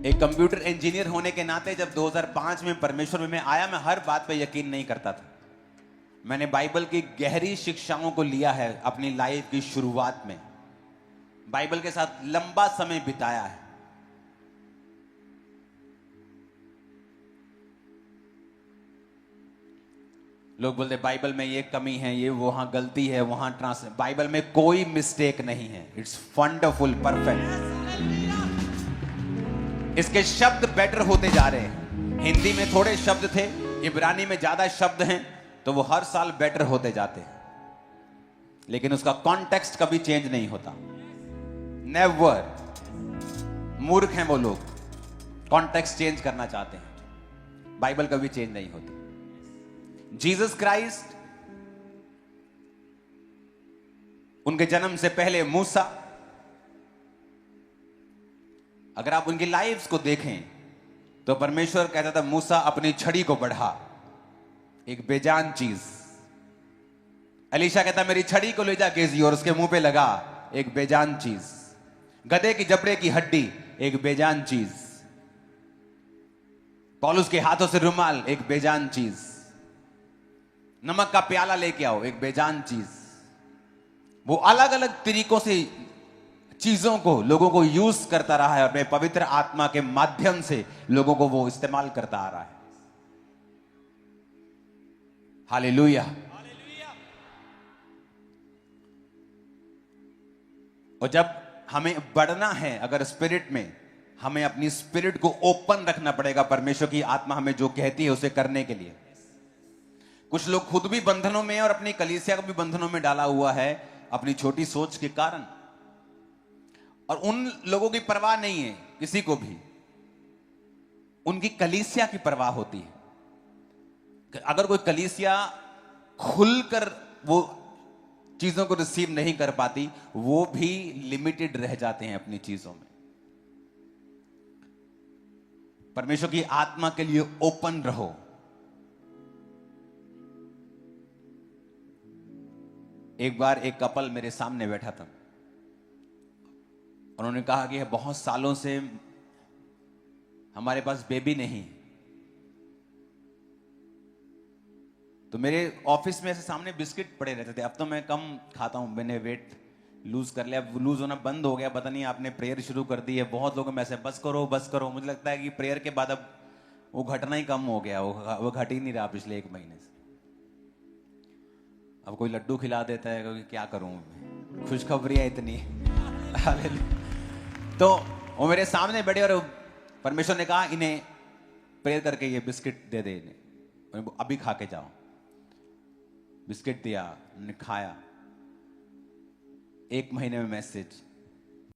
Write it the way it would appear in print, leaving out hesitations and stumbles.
एक computer engineer होने के नाते जब 2005 में परमेश्वर में मैं आया, मैं हर बात पे यकीन नहीं करता था। मैंने बाइबल की गहरी शिक्षाओं को लिया है अपनी लाइफ की शुरुआत में, बाइबल के साथ लंबा समय बिताया है। लोग बोलते बाइबल में ये कमी है, ये वहां गलती है, वहां ट्रांसलेट। बाइबल में कोई मिस्टेक नहीं है। It's wonderful, perfect. इसके शब्द बेटर होते जा रहे हैं। हिंदी में थोड़े शब्द थे, इब्रानी में ज्यादा शब्द हैं, तो वो हर साल बेटर होते जाते हैं, लेकिन उसका कॉन्टेक्स्ट कभी चेंज नहीं होता। नेवर। मूर्ख हैं वो लोग, कॉन्टेक्स्ट चेंज करना चाहते हैं। बाइबल कभी चेंज नहीं होती। जीसस क्राइस्ट, उनके जन्म से पहले मूसा, अगर आप उनकी लाइफ्स को देखें तो परमेश्वर कहता था मूसा अपनी छड़ी को बढ़ा, एक बेजान चीज। एलीशा कहता मेरी छड़ी को ले जा गेजी और उसके मुंह पे लगा, एक बेजान चीज। गधे की जबड़े की हड्डी, एक बेजान चीज। पौलुस के हाथों से रुमाल, एक बेजान चीज। नमक का प्याला लेके आओ, एक बेजान चीज। वो अलग अलग तरीकों से चीजों को, लोगों को यूज करता रहा है और अपने पवित्र आत्मा के माध्यम से लोगों को वो इस्तेमाल करता आ रहा है। हालेलुया। और जब हमें बढ़ना है, अगर स्पिरिट में, हमें अपनी स्पिरिट को ओपन रखना पड़ेगा परमेश्वर की आत्मा हमें जो कहती है उसे करने के लिए। कुछ लोग खुद भी बंधनों में और अपनी कलीसिया को भी बंधनों में डाला हुआ है अपनी छोटी सोच के कारण, और उन लोगों की परवाह नहीं है किसी को भी। उनकी कलीसिया की परवाह होती है। अगर कोई कलीसिया खुलकर वो चीजों को रिसीव नहीं कर पाती, वो भी लिमिटेड रह जाते हैं अपनी चीजों में। परमेश्वर की आत्मा के लिए ओपन रहो। एक बार एक कपल मेरे सामने बैठा था, उन्होंने कहा कि बहुत सालों से हमारे पास बेबी नहीं। तो मेरे ऑफिस में ऐसे सामने बिस्किट पड़े रहते थे। अब तो मैं कम खाता हूं, मैंने वेट लूज कर लिया, लूज होना बंद हो गया। पता नहीं आपने प्रेयर शुरू कर दी है, बहुत लोगों में ऐसे बस करो बस करो। मुझे लगता है कि प्रेयर के बाद अब वो घटना ही कम हो गया, वो घट ही नहीं रहा पिछले 1 महीने से। अब कोई लड्डू खिला देता है, क्योंकि क्या करूं, खुशखबरियां इतनी। तो वो मेरे सामने बैठे और परमेश्वर ने कहा इन्हें प्रेयर करके ये बिस्किट दे दे, इन्हें अभी खा के जाओ। बिस्किट दिया, उन्होंने खाया। 1 महीने में मैसेज,